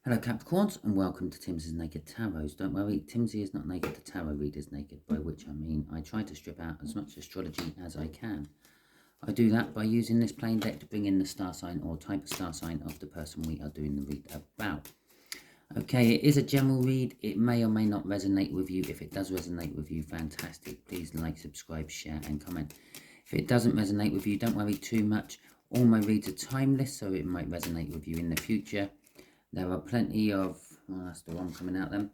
Hello Capricorns and welcome to Timsy's Naked Tarot. Don't worry, Timsy is not naked, the tarot reader's naked, by which I mean I try to strip out as much astrology as I can. I do that by using this plain deck to bring in the star sign or type of star sign of the person we are doing the read about. Okay, it is a general read. It may or may not resonate with you. If it does resonate with you, fantastic. Please like, subscribe, share and comment. If it doesn't resonate with you, don't worry too much. All my reads are timeless, so it might resonate with you in the future. There are plenty of, well, that's the one coming out then.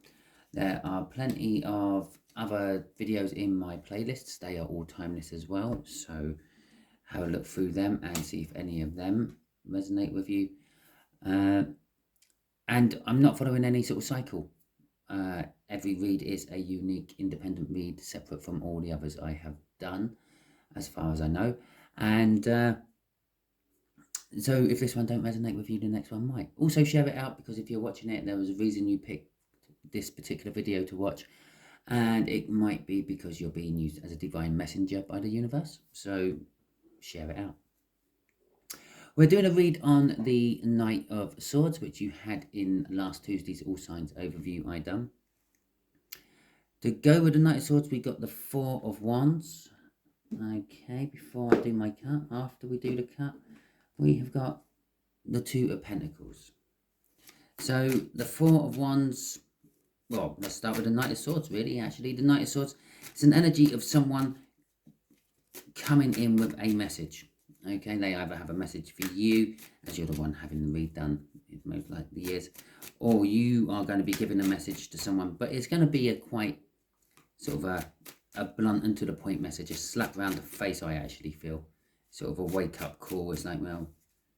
There are plenty of other videos in my playlists. They are all timeless as well. So have a look through them and see if any of them resonate with you. And I'm not following any sort of cycle. Every read is a unique independent read separate from all the others I have done as far as I know. And so if this one don't resonate with you, the next one might. Also share it out, because if you're watching it, there was a reason you picked this particular video to watch, and it might be because you're being used as a divine messenger by the universe. So share it out. We're doing a read on the Knight of Swords, which you had in last Tuesday's All Signs overview I done. To go with the Knight of Swords, we got the Four of Wands. Okay, before I do my cut, after we do the cut, we have got the Two of Pentacles. So the Four of Wands, well, let's start with the Knight of Swords, really, actually. The Knight of Swords, it's an energy of someone coming in with a message. Okay, they either have a message for you, as you're the one having the read done, it most likely is, or you are going to be giving a message to someone, but it's going to be a quite sort of a blunt and to the point message, a slap around the face, I actually feel. Sort of a wake up call. It's like, well,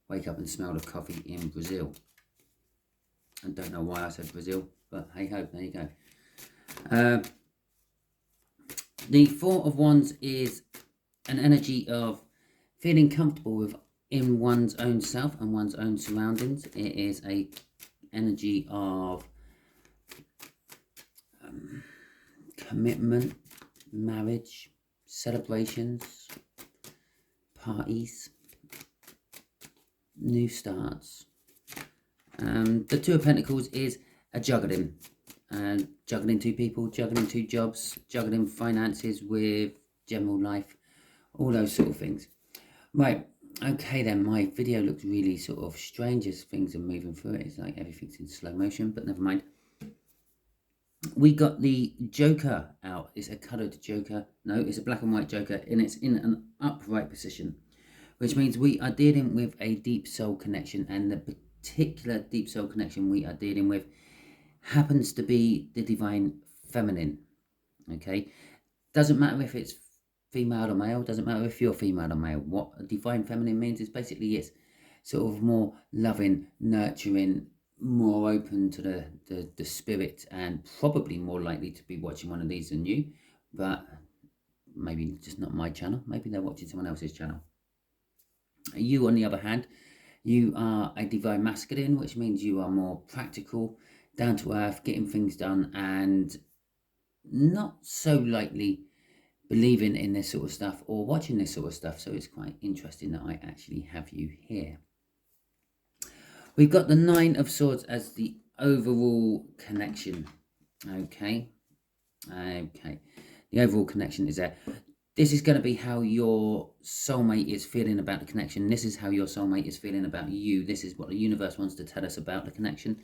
wake up and smell the coffee in Brazil. I don't know why I said Brazil, but hey ho, there you go. The Four of Wands is an energy of feeling comfortable in one's own self and one's own surroundings. It is a energy of commitment, marriage, celebrations, parties, new starts. The Two of Pentacles is a juggling. Juggling two people, juggling two jobs, juggling finances with general life, all those sort of things. Right, okay then, my video looks really sort of strange as things are moving through it. It's like everything's in slow motion, but never mind. We got the Joker out. It's a coloured Joker. No, it's a black and white Joker, and it's in an upright position, which means we are dealing with a deep soul connection, and the particular deep soul connection we are dealing with happens to be the divine feminine. Okay, doesn't matter if it's female or male, doesn't matter if you're female or male. What a divine feminine means is basically it's sort of more loving, nurturing, more open to the spirit, and probably more likely to be watching one of these than you, but maybe just not my channel. Maybe they're watching someone else's channel. You, on the other hand, you are a divine masculine, which means you are more practical, down to earth, getting things done, and not so likely believing in this sort of stuff or watching this sort of stuff. So it's quite interesting that I actually have you here. We've got the Nine of Swords as the overall connection. Okay. The overall connection is there. This is going to be how your soulmate is feeling about the connection. This is how your soulmate is feeling about you. This is what the universe wants to tell us about the connection.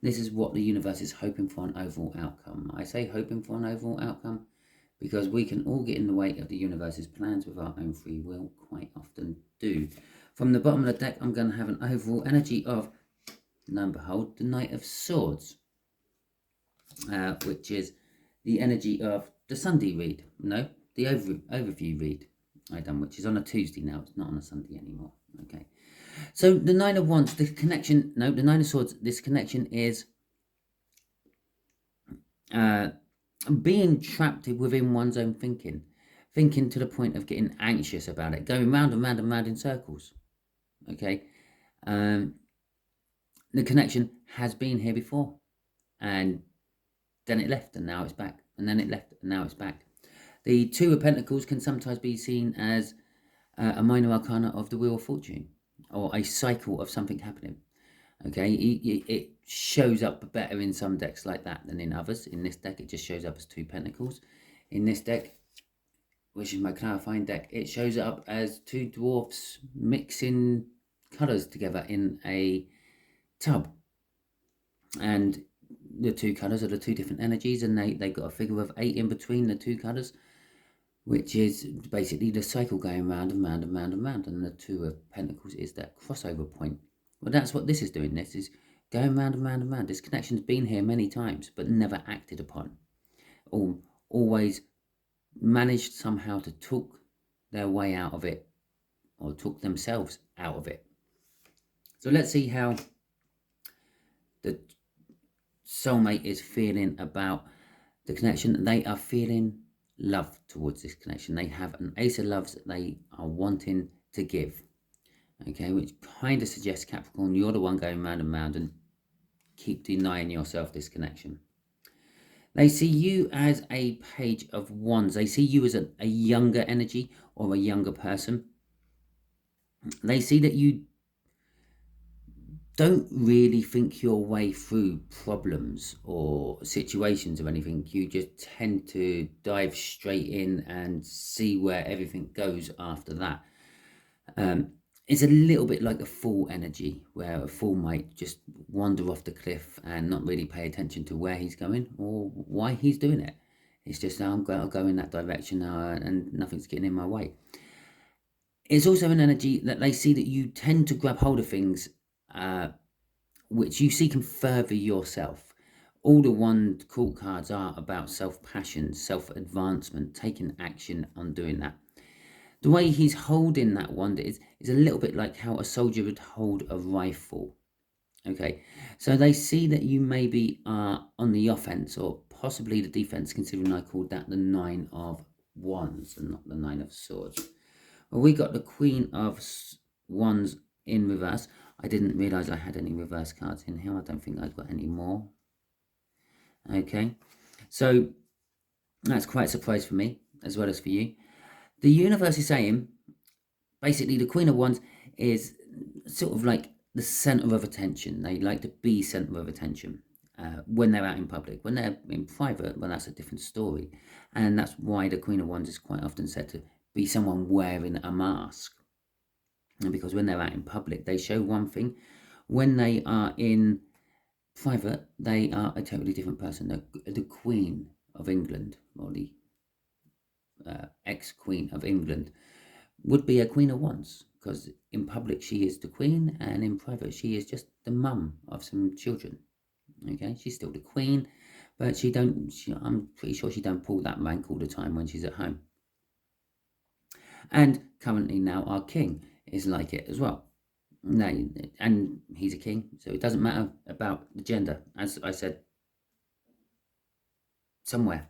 This is what the universe is hoping for an overall outcome. I say hoping for an overall outcome because we can all get in the way of the universe's plans with our own free will, quite often do. From the bottom of the deck, I'm going to have an overall energy of, lo and behold, the Knight of Swords, which is the energy of the Sunday read. No, the overview read I done, which is on a Tuesday now. It's not on a Sunday anymore. Okay. So the Nine of Wands, the connection, no, the Nine of Swords, this connection is being trapped within one's own thinking to the point of getting anxious about it, going round and round and round in circles. Okay. The connection has been here before, and then it left and now it's back, and then it left and now it's back. The Two of Pentacles can sometimes be seen as a minor arcana of the Wheel of Fortune, or a cycle of something happening. Okay, it shows up better in some decks like that than in others. In this deck, it just shows up as 2 pentacles. In this deck, which is my clarifying deck, it shows up as 2 dwarfs mixing colours together in a tub. And the 2 colours are the 2 different energies, and they've got a figure of 8 in between the 2 colours, which is basically the cycle going round and round and round and round, and the 2 of pentacles is that crossover point. Well, that's what this is doing. This is going round and round and round. This connection's been here many times, but never acted upon. Or always managed somehow to talk their way out of it, or talk themselves out of it. So let's see how the soulmate is feeling about the connection. They are feeling love towards this connection. They have an Ace of Loves that they are wanting to give. Okay, which kind of suggests, Capricorn, you're the one going round and round, and keep denying yourself this connection. They see you as a Page of Wands. They see you as a younger energy or a younger person. They see that you don't really think your way through problems or situations or anything. You just tend to dive straight in and see where everything goes after that. It's a little bit like a fool energy, where a fool might just wander off the cliff and not really pay attention to where he's going or why he's doing it. It's just, I'm going to go in that direction and nothing's getting in my way. It's also an energy that they see that you tend to grab hold of things which you see can further yourself. All the wand court cards are about self-passion, self-advancement, taking action on doing that. The way he's holding that wand is a little bit like how a soldier would hold a rifle. Okay, so they see that you maybe are on the offense or possibly the defense, considering I called that the 9 of Wands and not the 9 of Swords. Well, we got the Queen of Wands in reverse. I didn't realise I had any reverse cards in here. I don't think I've got any more. Okay, so that's quite a surprise for me as well as for you. The universe is saying, basically, the Queen of Wands is sort of like the centre of attention. They like to be centre of attention when they're out in public. When they're in private, well, that's a different story. And that's why the Queen of Wands is quite often said to be someone wearing a mask. And because when they're out in public, they show one thing. When they are in private, they are a totally different person. The Queen of England, or the ex-Queen of England, would be a Queen of Wands, because in public she is the Queen, and in private she is just the mum of some children. Okay, she's still the Queen, but I'm pretty sure she don't pull that rank all the time when she's at home. And currently now our King is like it as well. No, and he's a king, so it doesn't matter about the gender, as I said somewhere.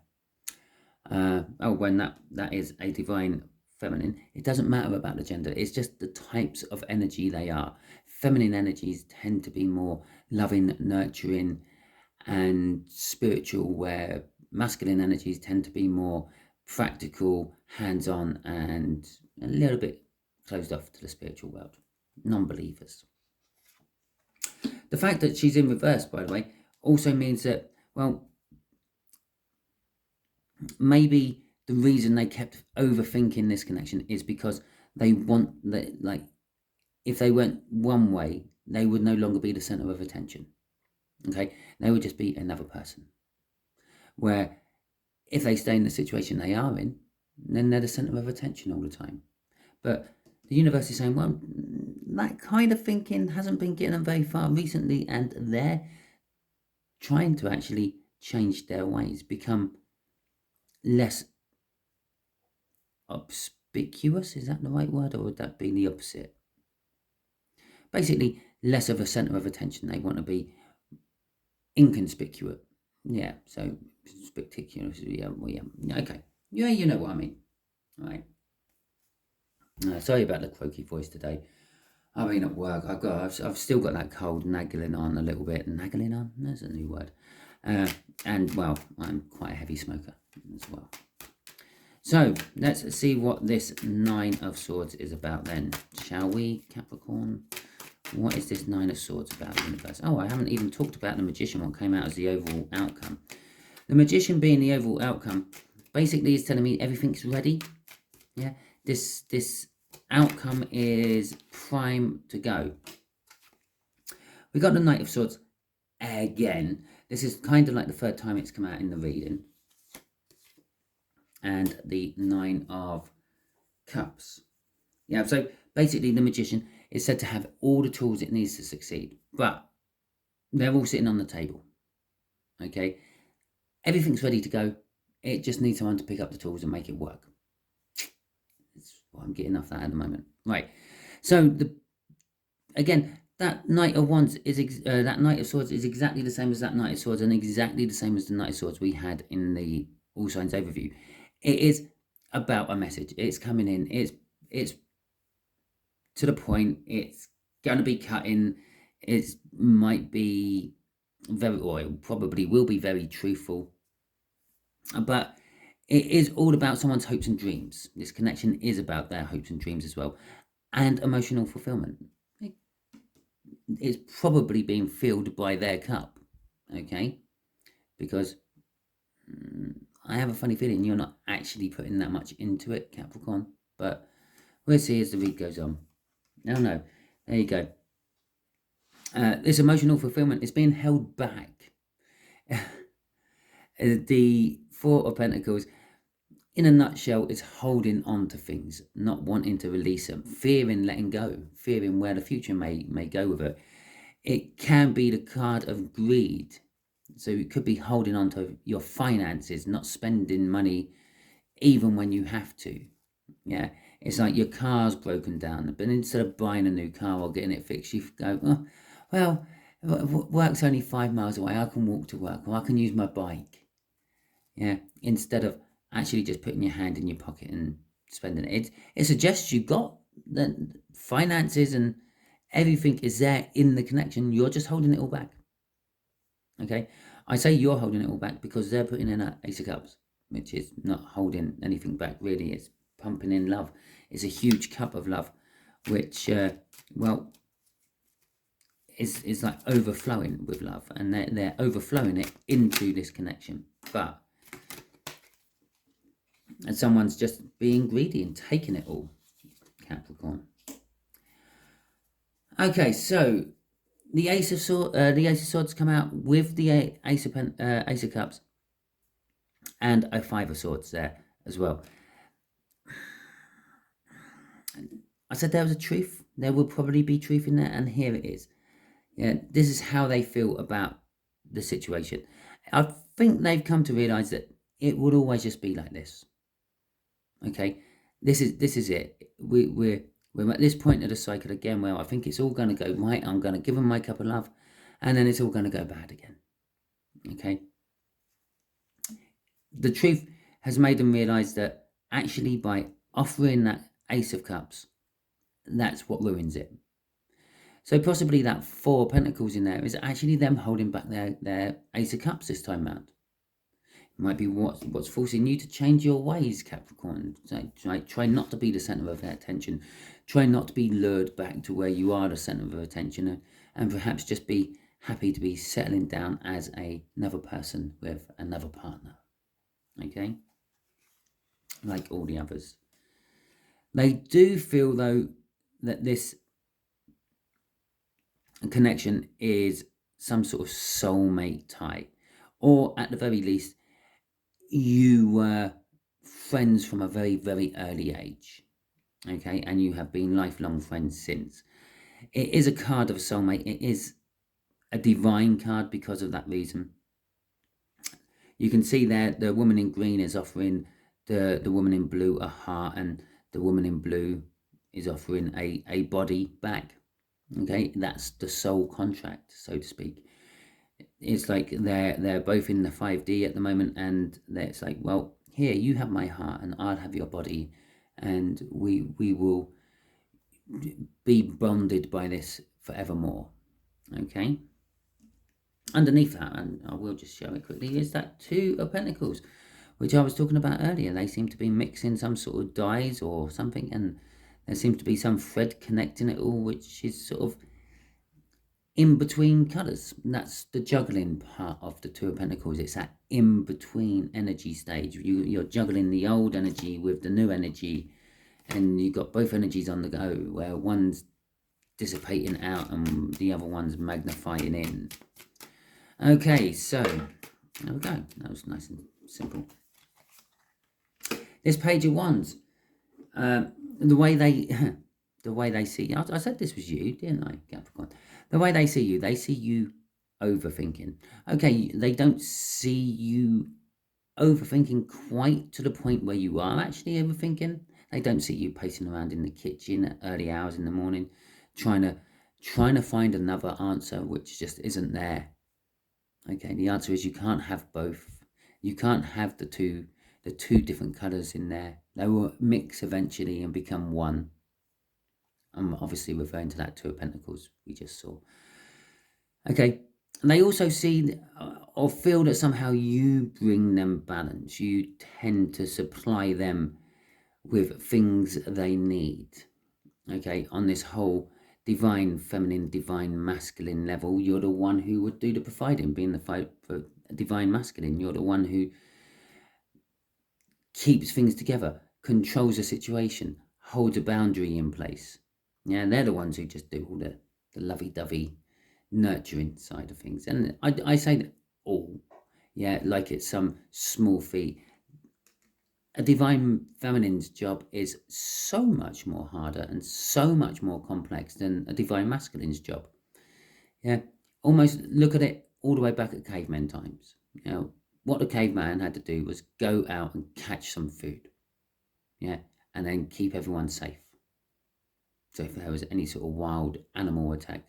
When that is a divine feminine, it doesn't matter about the gender. It's just the types of energy they are. Feminine energies tend to be more loving, nurturing, and spiritual, where masculine energies tend to be more practical, hands-on, and a little bit closed off to the spiritual world. Non-believers. The fact that she's in reverse, by the way, also means that, well, maybe the reason they kept overthinking this connection is because they want that, like, if they went one way, they would no longer be the center of attention. Okay, they would just be another person. Where if they stay in the situation they are in, then they're the center of attention all the time. But the universe is saying, well, that kind of thinking hasn't been getting them very far recently, and they're trying to actually change their ways, become less obspicuous. Is that the right word, or would that be the opposite? Basically, less of a center of attention. They want to be inconspicuous. Yeah, so spectacular. Yeah, okay. Yeah, you know what I mean. Right. Sorry about the croaky voice today. I mean, at work, I've still got that cold nagging on a little bit. Nagging on? That's a new word. And, well, I'm quite a heavy smoker as well. So, let's see what this 9 of Swords is about then. Shall we, Capricorn? What is this Nine of Swords about, universe? Oh, I haven't even talked about the Magician, what came out as the overall outcome. The Magician being the overall outcome basically is telling me everything's ready. Yeah, this outcome is prime to go. We got the Knight of Swords again. This is kind of like the third time it's come out in the reading. And the Nine of Cups. Yeah, so basically the Magician is said to have all the tools it needs to succeed, but they're all sitting on the table. Okay, everything's ready to go. It just needs someone to pick up the tools and make it work. That's what I'm getting off that at the moment. Right. So again, that Knight of Wands is that Knight of Swords is exactly the same as that Knight of Swords, and exactly the same as the Knight of Swords we had in the All Signs overview. It is about a message. It's coming in. It's to the point. It's going to be cutting. It might be very, or it probably will be very truthful. But it is all about someone's hopes and dreams. This connection is about their hopes and dreams as well, and emotional fulfillment. It's probably being filled by their cup, okay? Because I have a funny feeling you're not actually putting that much into it, Capricorn. But we'll see as the read goes on. No, there you go. This emotional fulfillment is being held back. The Four of Pentacles, in a nutshell, is holding on to things, not wanting to release them, fearing letting go, fearing where the future may go with it. It can be the card of greed. So you could be holding on to your finances, not spending money even when you have to. Yeah, it's like your car's broken down, but instead of buying a new car or getting it fixed, you go, oh, well, work's only 5 miles away. I can walk to work, or I can use my bike. Yeah, instead of actually just putting your hand in your pocket and spending it. It suggests you got the finances and everything is there in the connection. You're just holding it all back. Okay, I say you're holding it all back because they're putting in an Ace of Cups, which is not holding anything back really. It's pumping in love. It's a huge cup of love, which well, is like overflowing with love, and they're overflowing it into this connection. But and someone's just being greedy and taking it all, Capricorn. Okay, so the Ace of Swords come out with the Ace of Cups, and a Five of Swords there as well. I said there was a truth. There will probably be truth in there, and here it is. Yeah, this is how they feel about the situation. I think they've come to realise that it would always just be like this. Okay, this is it. We're at this point of the cycle again where I think it's all going to go right. I'm going to give them my cup of love, and then it's all going to go bad again. Okay. The truth has made them realise that actually by offering that Ace of Cups, that's what ruins it. So possibly that Four of Pentacles in there is actually them holding back their Ace of Cups this time round. It might be what's forcing you to change your ways, Capricorn. Try not to be the centre of their attention. Try not to be lured back to where you are the centre of attention, and perhaps just be happy to be settling down as another person with another partner. Okay? Like all the others. They do feel, though, that this connection is some sort of soulmate tie, or at the very least you were friends from a very, very early age, okay, and you have been lifelong friends since. It is a card of a soulmate. It is a divine card because of that reason. You can see there the woman in green is offering the woman in blue a heart, and the woman in blue is offering a body back. Okay, that's the soul contract, so to speak. It's like they're both in the 5D at the moment, and it's like, well, here, you have my heart and I'll have your body, and we will be bonded by this forevermore. Okay, underneath that, and I will just show it quickly, is that Two of Pentacles, which I was talking about earlier. They seem to be mixing some sort of dyes or something, and there seems to be some thread connecting it all, which is sort of in-between colours. That's the juggling part of the Two of Pentacles. It's that in-between energy stage. You're juggling the old energy with the new energy, and you've got both energies on the go, where one's dissipating out and the other one's magnifying in. Okay, so there we go. That was nice and simple. This Page of Wands, the way they see you. I said this was you, didn't I, Capricorn? The way they see you overthinking. Okay, they don't see you overthinking quite to the point where you are actually overthinking. They don't see you pacing around in the kitchen at early hours in the morning, trying to find another answer which just isn't there. Okay, the answer is you can't have both. You can't have the two different colours in there. They will mix eventually and become one. I'm obviously referring to that Two of Pentacles we just saw. Okay, and they also see or feel that somehow you bring them balance. You tend to supply them with things they need. Okay, on this whole divine feminine, divine masculine level, you're the one who would do the providing, being the fight for divine masculine. You're the one who keeps things together, controls the situation, holds a boundary in place. Yeah, they're the ones who just do all the lovey-dovey nurturing side of things. And I say that all, yeah, like it's some small feat. A divine feminine's job is so much more harder and so much more complex than a divine masculine's job. Yeah, almost look at it all the way back at caveman times. You know, what the caveman had to do was go out and catch some food. Yeah, and then keep everyone safe. So if there was any sort of wild animal attack,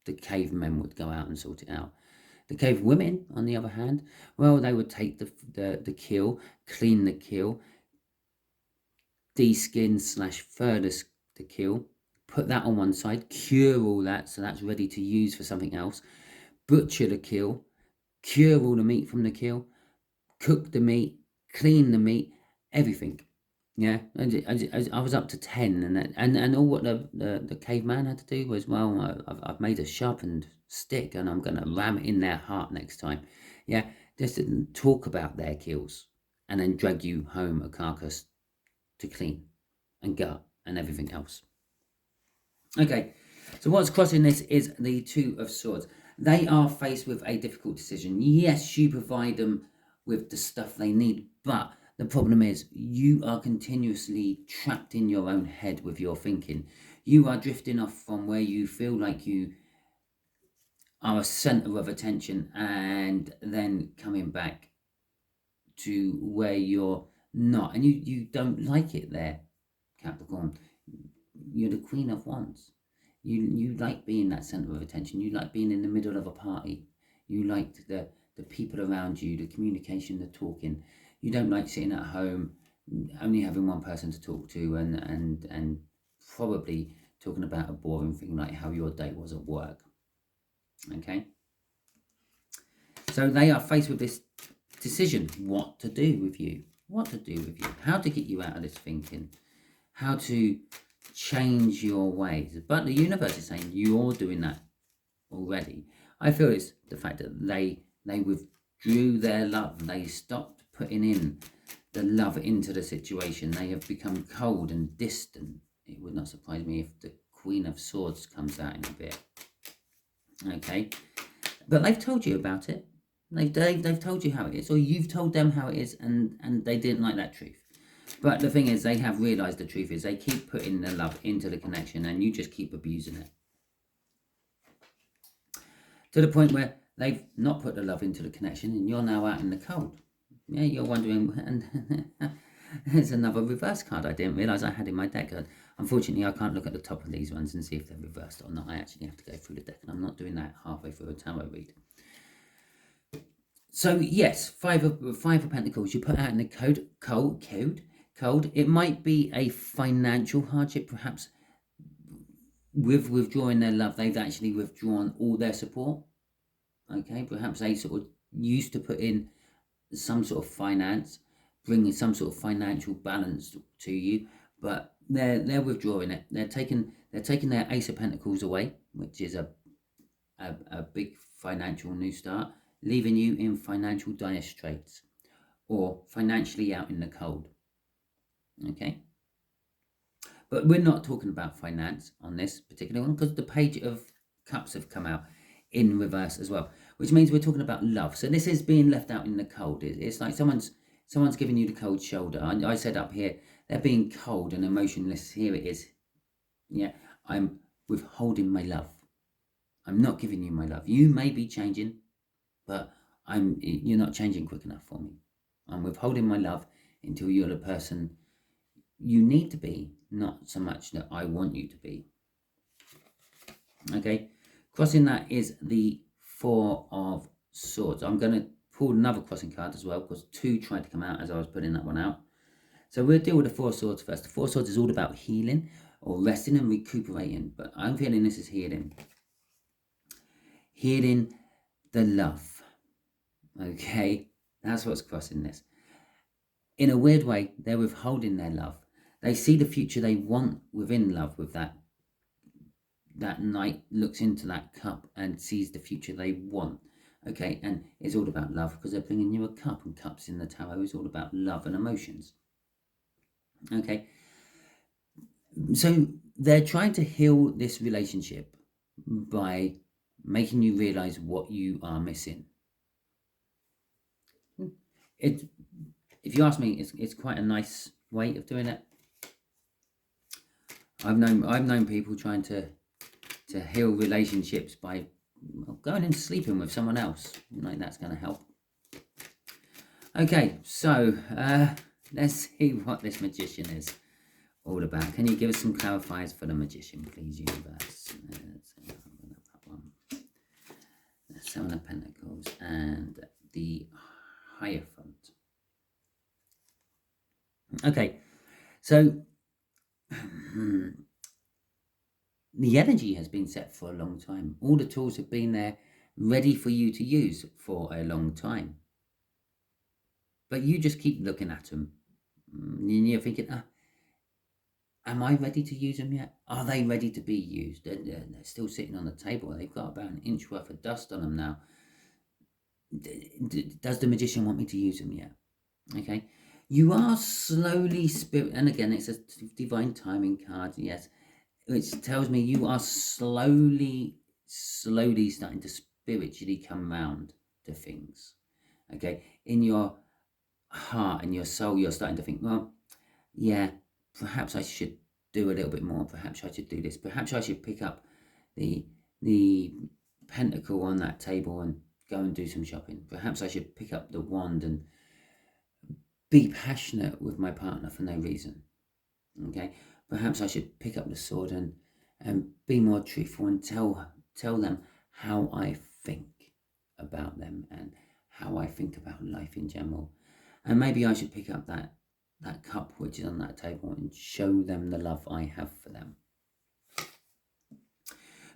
the cavemen would go out and sort it out. The cave women, on the other hand, well, they would take the kill, clean the kill, de-skin / fur the kill, put that on one side, cure all that so that's ready to use for something else, butcher the kill, cure all the meat from the kill, cook the meat, clean the meat, everything. Yeah, I was up to 10, and all what the caveman had to do was, well, I've made a sharpened stick and I'm going to ram it in their heart next time. Yeah, just didn't talk about their kills and then drag you home a carcass to clean and gut and everything else. Okay, so what's crossing this is the Two of Swords. They are faced with a difficult decision. Yes, you provide them with the stuff they need, but the problem is you are continuously trapped in your own head with your thinking. You are drifting off from where you feel like you are a center of attention and then coming back to where you're not. And you don't like it there, Capricorn. You're the Queen of Wands. You like being that center of attention. You like being in the middle of a party. You like the people around you, the communication, the talking. You don't like sitting at home, only having one person to talk to and probably talking about a boring thing like how your day was at work. Okay? So they are faced with this decision, what to do with you. What to do with you. How to get you out of this thinking. How to change your ways. But the universe is saying you're doing that already. I feel it's the fact that they withdrew their love. They stopped putting in the love into the situation. They have become cold and distant. It would not surprise me if the Queen of Swords comes out in a bit. Okay, but they've told you about it. They've told you how it is, or you've told them how it is, and they didn't like that truth. But the thing is, they have realised the truth is they keep putting the love into the connection, and you just keep abusing it. To the point where they've not put the love into the connection, and you're now out in the cold. Yeah, you're wondering, and there's another reverse card I didn't realise I had in my deck. Unfortunately, I can't look at the top of these ones and see if they're reversed or not. I actually have to go through the deck, and I'm not doing that halfway through a tarot read. So yes, five of Pentacles you put out in the cold. It might be a financial hardship, perhaps. With withdrawing their love, they've actually withdrawn all their support. Okay, perhaps they sort of used to put in some sort of finance, bringing some sort of financial balance to you, but they're withdrawing it. They're taking their Ace of Pentacles away, which is a a big financial new start, leaving you in financial dire straits or financially out in the cold. Okay? But we're not talking about finance on this particular one because the Page of Cups have come out in reverse as well, which means we're talking about love. So this is being left out in the cold. It's like someone's giving you the cold shoulder. I said up here, they're being cold and emotionless. Here it is. Yeah, I'm withholding my love. I'm not giving you my love. You may be changing, but you're not changing quick enough for me. I'm withholding my love until you're the person you need to be, not so much that I want you to be. Okay, crossing that is the Four of Swords. I'm going to pull another crossing card as well because two tried to come out as I was putting that one out. So we'll deal with the Four of Swords first. The Four of Swords is all about healing or resting and recuperating, but I'm feeling this is healing. Healing the love. Okay, that's what's crossing this. In a weird way, they're withholding their love. They see the future they want within love with that knight looks into that cup and sees the future they want. Okay, and it's all about love because they're bringing you a cup, and cups in the tarot is all about love and emotions. Okay, so they're trying to heal this relationship by making you realize what you are missing. If you ask me, it's quite a nice way of doing it. I've known people trying to heal relationships by going and sleeping with someone else. Like that's going to help. Okay, so let's see what this magician is all about. Can you give us some clarifiers for the magician, please, universe? The Seven of Pentacles and the Hierophant. Okay, so the energy has been set for a long time. All the tools have been there ready for you to use for a long time. But you just keep looking at them. And you're thinking, am I ready to use them yet? Are they ready to be used? They're still sitting on the table. They've got about an inch worth of dust on them now. Does the magician want me to use them yet? Okay. You are slowly and again, it's a divine timing card, yes, which tells me you are slowly starting to spiritually come round to things. Okay, in your heart and your soul, you're starting to think, well, yeah, perhaps I should do a little bit more. Perhaps I should do this. Perhaps I should pick up the pentacle on that table and go and do some shopping. Perhaps I should pick up the wand and be passionate with my partner for no reason. Okay, perhaps I should pick up the sword and be more truthful and tell them how I think about them and how I think about life in general. And maybe I should pick up that cup which is on that table and show them the love I have for them.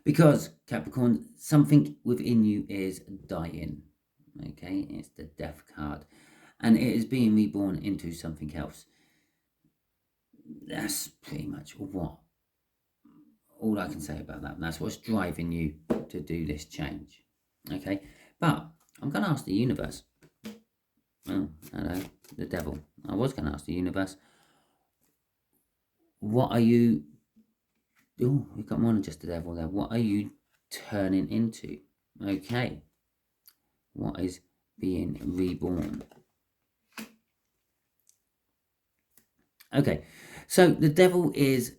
Because, Capricorn, something within you is dying. Okay, it's the Death card. And it is being reborn into something else. That's pretty much all I can say about that. That's what's driving you to do this change. Okay, but I'm going to ask the universe. Oh, hello, the devil. I was going to ask the universe, what are you... Oh, we've got more than just the devil there. What are you turning into? Okay, what is being reborn? Okay, so the devil is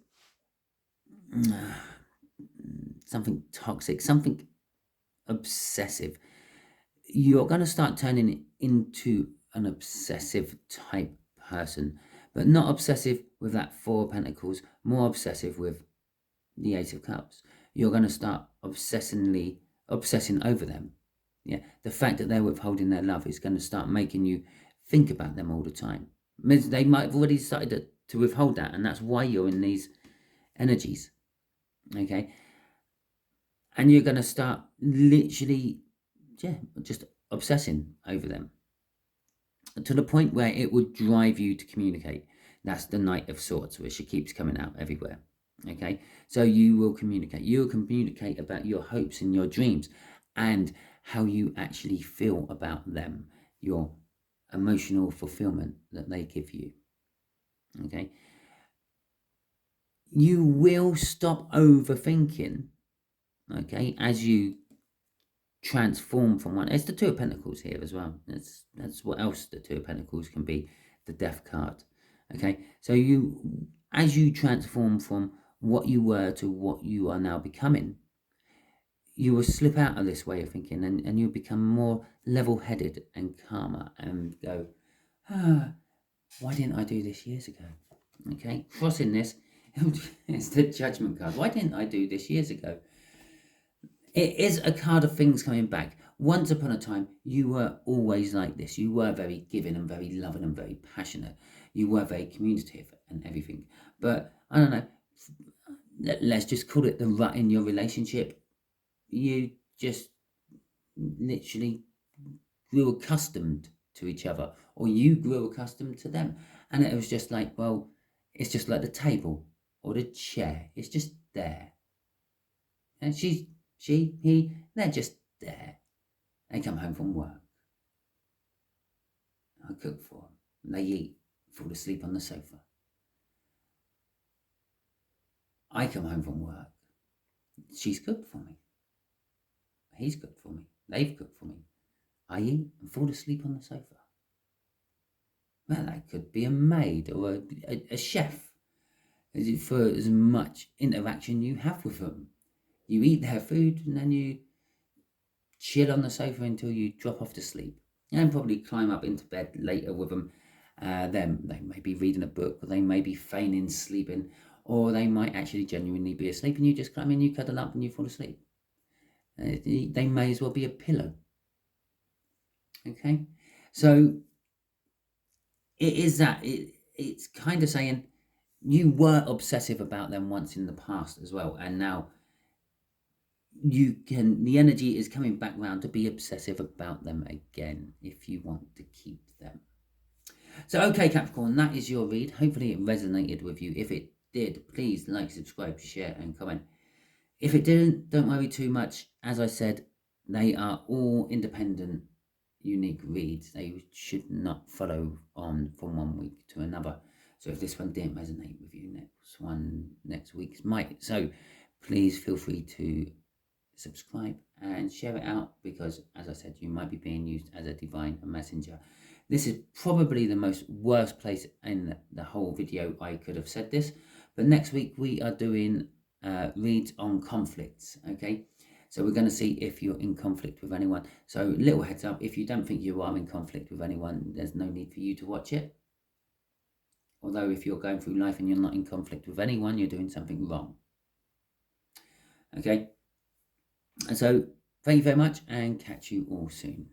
something toxic, something obsessive. You're going to start turning it into an obsessive type person, but not obsessive with that Four of Pentacles, more obsessive with the Ace of Cups. You're going to start obsessing over them. Yeah, the fact that they're withholding their love is going to start making you think about them all the time. They might have already started to withhold that, and that's why you're in these energies. Okay, and you're going to start literally, just obsessing over them to the point where it would drive you to communicate. That's the Knight of Swords, where she keeps coming out everywhere. Okay, so you will communicate about your hopes and your dreams and how you actually feel about them, your emotional fulfillment that they give you. Okay, you will stop overthinking, okay, as you transform from one. It's the Two of Pentacles here as well. That's what else the Two of Pentacles can be, the Death card. Okay, so as you transform from what you were to what you are now becoming, you will slip out of this way of thinking, and you'll become more level-headed and calmer and go, why didn't I do this years ago? Okay, crossing this, it's the Judgment card. Why didn't I do this years ago? It is a card of things coming back. Once upon a time, you were always like this. You were very giving and very loving and very passionate. You were very communicative and everything. But I don't know, let's just call it the rut in your relationship. You just literally grew accustomed to each other, or you grew accustomed to them. And it was just like, well, it's just like the table or the chair. It's just there. And he, they're just there. They come home from work. I cook for them. They eat, fall asleep on the sofa. I come home from work. She's cooked for me. He's cooked for me. They've cooked for me. I eat and fall asleep on the sofa. Well, that could be a maid or a chef, for as much interaction you have with them. You eat their food and then you chill on the sofa until you drop off to sleep. And probably climb up into bed later with them. Then they may be reading a book, or they may be feigning sleeping, or they might actually genuinely be asleep, and you just climb in, you cuddle up, and you fall asleep. They may as well be a pillow. Okay, so it is that it's kind of saying you were obsessive about them once in the past as well, and now the energy is coming back round to be obsessive about them again if you want to keep them. So, okay, Capricorn, that is your read. Hopefully it resonated with you. If it did, please like, subscribe, share, and comment. If it didn't, don't worry too much. As I said, they are all independent, unique reads. They should not follow on from one week to another. So if this one didn't resonate with you, next week's might. So please feel free to subscribe and share it out, because as I said, you might be being used as a divine messenger. This is probably the most worst place in the whole video I could have said this, but next week we are doing reads on conflicts. Okay, so we're going to see if you're in conflict with anyone. So little heads up, if you don't think you are in conflict with anyone, there's no need for you to watch it. Although if you're going through life and you're not in conflict with anyone, you're doing something wrong. Okay, and so thank you very much, and catch you all soon.